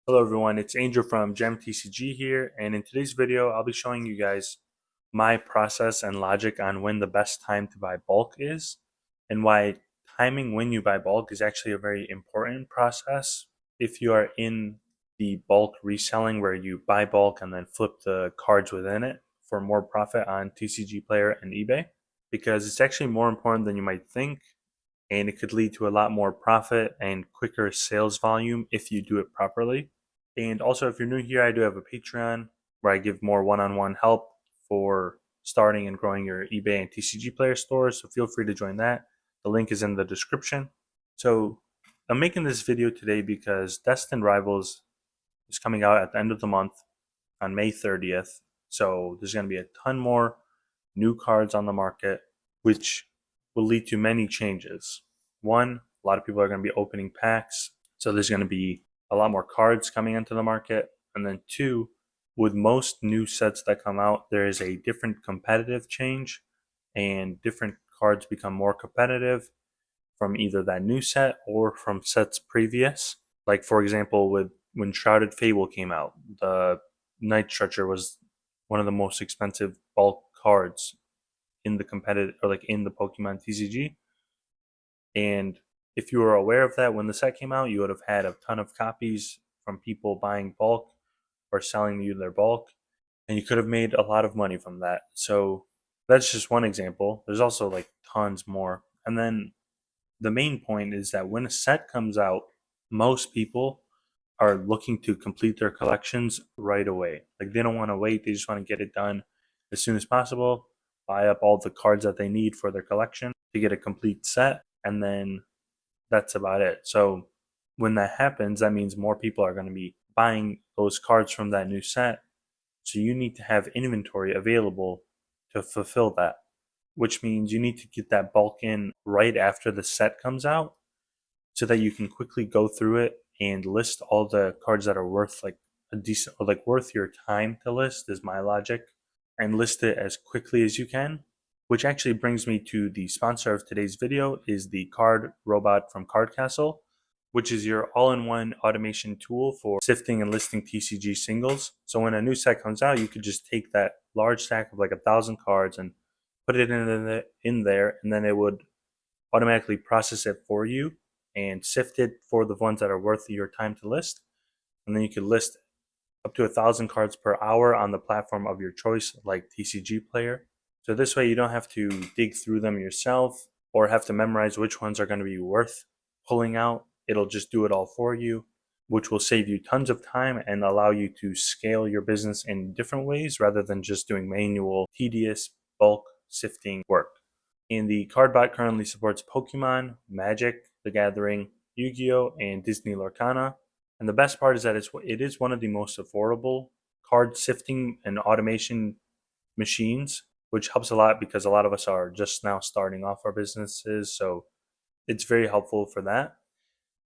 Hello everyone, it's Angel from GemTCG here, and in today's video I'll be showing you guys my process and logic on when the best time to buy bulk is, and why timing when you buy bulk is actually a very important process if you are in the bulk reselling where you buy bulk and then flip the cards within it for more profit on TCGplayer and eBay, because it's actually more important than you might think, and it could lead to a lot more profit and quicker sales volume if you do it properly. And also, if you're new here, I do have a Patreon where I give more one-on-one help for starting and growing your eBay and TCGplayer stores. So feel free to join that. The link is in the description. So I'm making this video today because Destined Rivals is coming out at the end of the month on May 30th. So there's going to be a ton more new cards on the market, which will lead to many changes. One, a lot of people are going to be opening packs. So there's going to be a lot more cards coming into the market. And then two, with most new sets that come out, there is a different competitive change, and different cards become more competitive from either that new set or from sets previous. Like for example, with when Shrouded Fable came out, the Night Stretcher was one of the most expensive bulk cards in the competitive, or like in the Pokemon TCG. And if you were aware of that when the set came out, you would have had a ton of copies from people buying bulk or selling you their bulk, and you could have made a lot of money from that. So that's just one example. There's also like tons more. And then the main point is that when a set comes out, most people are looking to complete their collections right away. Like they don't want to wait, they just want to get it done as soon as possible, buy up all the cards that they need for their collection to get a complete set, and then that's about it. So when that happens, that means more people are going to be buying those cards from that new set. So you need to have inventory available to fulfill that, which means you need to get that bulk in right after the set comes out so that you can quickly go through it and list all the cards that are worth like a decent, or like worth your time to list, is my logic, and list it as quickly as you can. Which actually brings me to the sponsor of today's video, is the Card Robot from Card Castle, which is your all-in-one automation tool for sifting and listing TCG singles. So when a new set comes out, you could just take that large stack of like 1,000 cards and put it in there, and then it would automatically process it for you and sift it for the ones that are worth your time to list. And then you could list up to 1,000 cards per hour on the platform of your choice, like TCGplayer. So this way you don't have to dig through them yourself or have to memorize which ones are going to be worth pulling out. It'll just do it all for you, which will save you tons of time and allow you to scale your business in different ways rather than just doing manual, tedious, bulk sifting work. And the Cardbot currently supports Pokemon, Magic, The Gathering, Yu-Gi-Oh, and Disney Lorcana. And the best part is that it is one of the most affordable card sifting and automation machines, which helps a lot because a lot of us are just now starting off our businesses. So it's very helpful for that.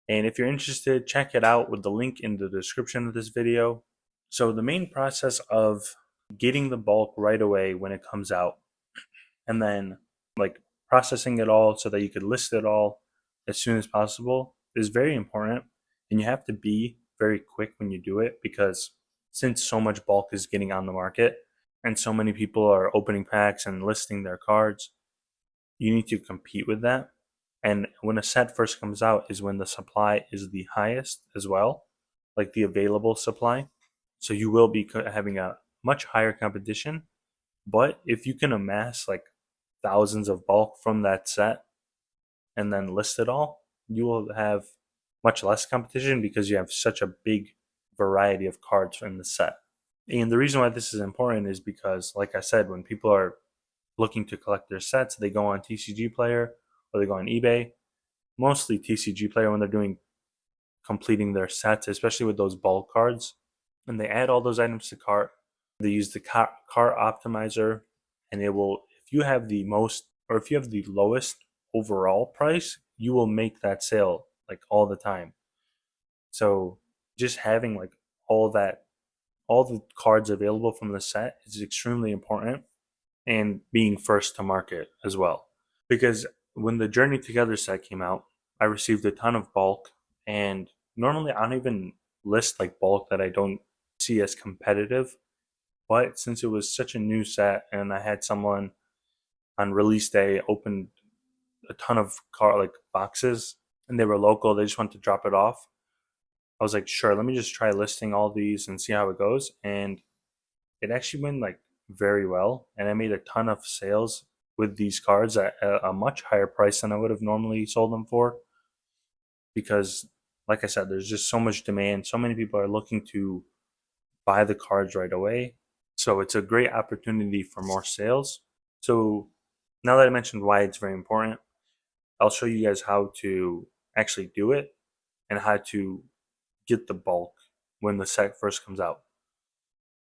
And if you're interested, check it out with the link in the description of this video. So the main process of getting the bulk right away when it comes out, and then like processing it all so that you could list it all as soon as possible, is very important. And you have to be very quick when you do it, because since so much bulk is getting on the market and so many people are opening packs and listing their cards, you need to compete with that. And when a set first comes out is when the supply is the highest as well, like the available supply. So you will be having a much higher competition. But if you can amass like thousands of bulk from that set and then list it all, you will have much less competition because you have such a big variety of cards in the set. And the reason why this is important is because, like I said, when people are looking to collect their sets, they go on TCGplayer or they go on eBay. Mostly TCGplayer when they're doing completing their sets, especially with those bulk cards. And they add all those items to cart. They use the cart optimizer, and it will, if you have the most, or if you have the lowest overall price, you will make that sale like all the time. So just having like all the cards available from the set is extremely important, and being first to market as well. Because when the Journey Together set came out, I received a ton of bulk, and normally I don't even list like bulk that I don't see as competitive. But since it was such a new set and I had someone on release day open a ton of boxes and they were local, they just wanted to drop it off. I was like, sure, let me just try listing all these and see how it goes. And it actually went like very well. And I made a ton of sales with these cards at a much higher price than I would have normally sold them for. Because, like I said, there's just so much demand. So many people are looking to buy the cards right away. So it's a great opportunity for more sales. So now that I mentioned why it's very important, I'll show you guys how to actually do it and how to get the bulk when the set first comes out.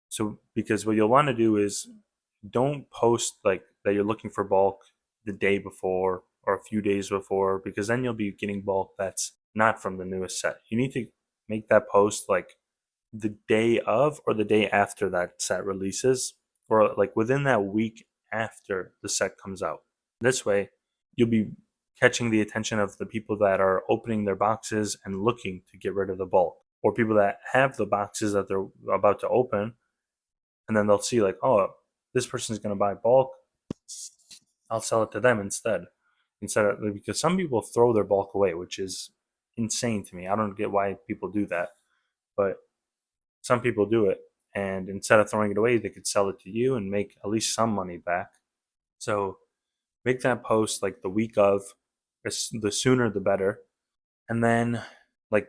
So, because what you'll want to do is don't post like that you're looking for bulk the day before or a few days before, because then you'll be getting bulk that's not from the newest set. You need to make that post like the day of or the day after that set releases, or like within that week after the set comes out. This way, you'll be catching the attention of the people that are opening their boxes and looking to get rid of the bulk, or people that have the boxes that they're about to open, and then they'll see like, oh, this person's going to buy bulk, I'll sell it to them instead of, because some people throw their bulk away, which is insane to me. I don't get why people do that, but some people do it, and instead of throwing it away, they could sell it to you and make at least some money back. So make that post like the week of, the sooner the better, and then like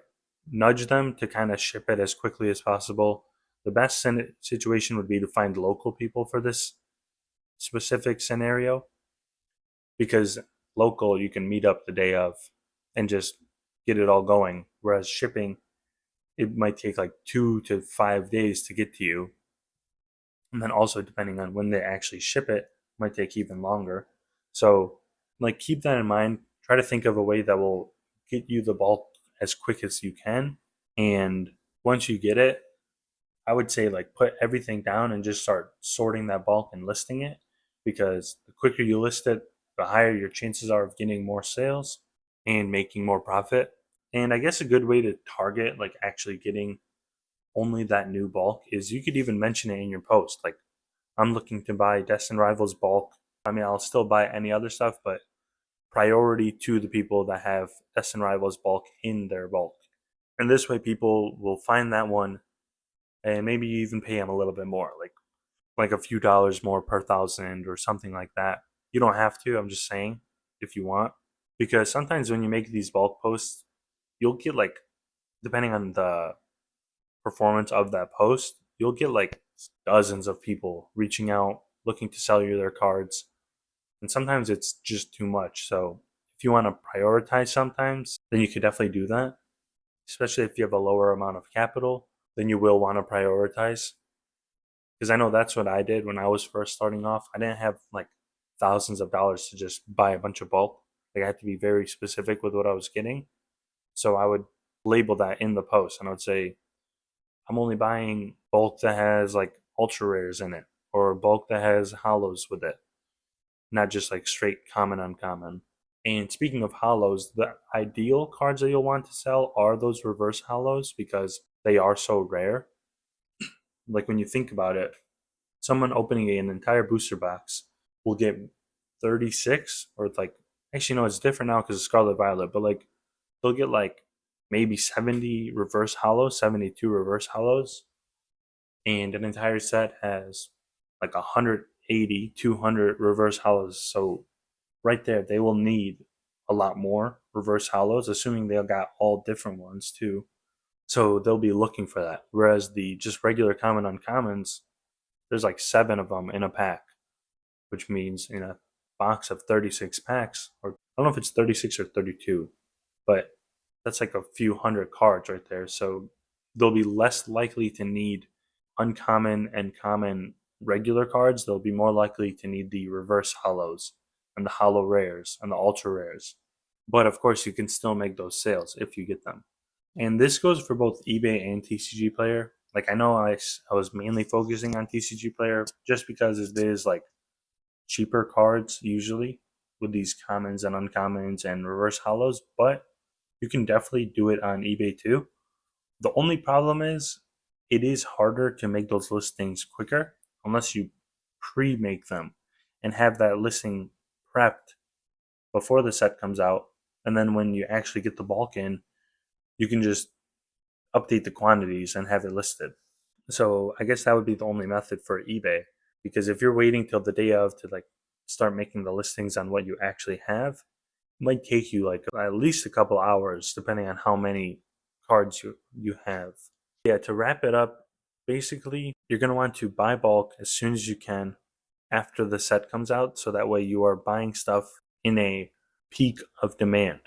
nudge them to kind of ship it as quickly as possible. The best situation would be to find local people for this specific scenario, because local you can meet up the day of and just get it all going, whereas shipping, it might take like 2 to 5 days to get to you, and then also depending on when they actually ship it might take even longer. So like keep that in mind. Try to think of a way that will get you the bulk as quick as you can, and once you get it, I would say like put everything down and just start sorting that bulk and listing it, because the quicker you list it, the higher your chances are of getting more sales and making more profit. And I guess a good way to target like actually getting only that new bulk is you could even mention it in your post. Like, I'm looking to buy Destined Rivals bulk. I mean, I'll still buy any other stuff, but priority to the people that have Destined Rivals bulk in their bulk. And this way, people will find that one and maybe even pay them a little bit more, like a few dollars more per thousand or something like that. You don't have to. I'm just saying if you want, because sometimes when you make these bulk posts, you'll get like, depending on the performance of that post, you'll get like dozens of people reaching out looking to sell you their cards. And sometimes it's just too much. So if you want to prioritize sometimes, then you could definitely do that. Especially if you have a lower amount of capital, then you will want to prioritize. Because I know that's what I did when I was first starting off. I didn't have like thousands of dollars to just buy a bunch of bulk. Like I had to be very specific with what I was getting. So I would label that in the post and I would say, I'm only buying bulk that has like ultra rares in it, or bulk that has hollows with it, not just like straight common uncommon. And speaking of hollows, the ideal cards that you'll want to sell are those reverse hollows, because they are so rare. Like when you think about it, someone opening an entire booster box will get 36, or it's like, actually no, it's different now because of Scarlet Violet, but like they'll get like maybe 70 reverse hollows, 72 reverse hollows, and an entire set has like 180, 200 reverse hollows. So right there, they will need a lot more reverse hollows, assuming they got all different ones too. So they'll be looking for that. Whereas the just regular common uncommons, there's like 7 of them in a pack, which means in a box of 36 packs, or I don't know if it's 36 or 32, but that's like a few hundred cards right there. So they'll be less likely to need uncommon and common regular cards. They'll be more likely to need the reverse hollows and the hollow rares and the ultra rares. But of course, you can still make those sales if you get them. And this goes for both eBay and TCG Player. Like I know I was mainly focusing on TCG Player just because it is like cheaper cards usually with these commons and uncommons and reverse hollows, but you can definitely do it on eBay too. The only problem is it is harder to make those listings quicker unless you pre-make them and have that listing prepped before the set comes out. And then when you actually get the bulk in, you can just update the quantities and have it listed. So I guess that would be the only method for eBay, because if you're waiting till the day of to like start making the listings on what you actually have, it might take you like at least a couple hours depending on how many cards you have. Yeah, to wrap it up, basically you're going to want to buy bulk as soon as you can after the set comes out, so that way you are buying stuff in a peak of demand.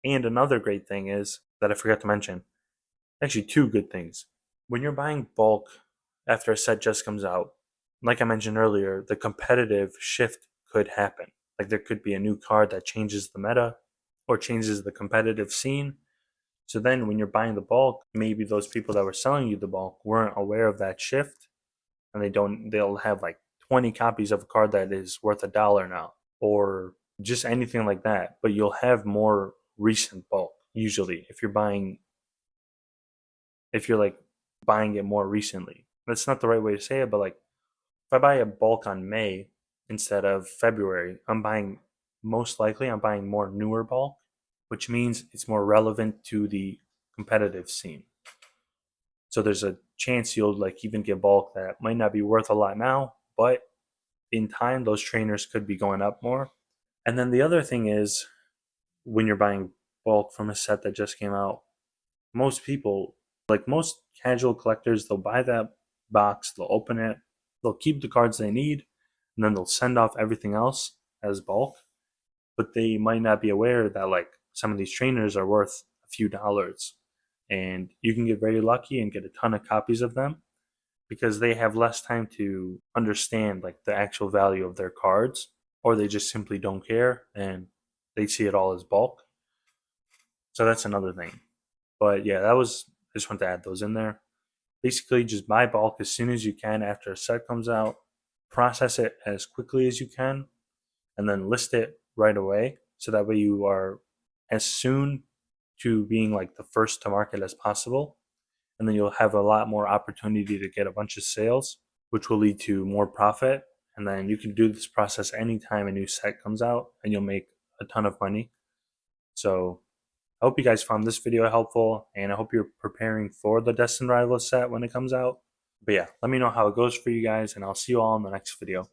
And another great thing is that I forgot to mention, actually two good things. When you're buying bulk after a set just comes out, like I mentioned earlier, the competitive shift could happen. Like there could be a new card that changes the meta or changes the competitive scene. So then when you're buying the bulk, maybe those people that were selling you the bulk weren't aware of that shift, and they'll have like 20 copies of a card that is worth $1 now, or just anything like that. But you'll have more recent bulk usually if you're like buying it more recently. That's not the right way to say it, but like if I buy a bulk on May instead of February, I'm buying more newer bulk, which means it's more relevant to the competitive scene. So there's a chance you'll like even get bulk that might not be worth a lot now, but in time those trainers could be going up more. And then the other thing is, when you're buying bulk from a set that just came out, most people, like most casual collectors, they'll buy that box, they'll open it, they'll keep the cards they need, and then they'll send off everything else as bulk. But they might not be aware that like some of these trainers are worth a few dollars, and you can get very lucky and get a ton of copies of them because they have less time to understand like the actual value of their cards, or they just simply don't care and they see it all as bulk. So that's another thing. But yeah, I just want to add those in there. Basically, just buy bulk as soon as you can after a set comes out, process it as quickly as you can, and then list it right away. So that way you are as soon to being like the first to market as possible. And then you'll have a lot more opportunity to get a bunch of sales, which will lead to more profit. And then you can do this process anytime a new set comes out and you'll make a ton of money. So I hope you guys found this video helpful, and I hope you're preparing for the Destined Rivals set when it comes out. But yeah, let me know how it goes for you guys, and I'll see you all in the next video.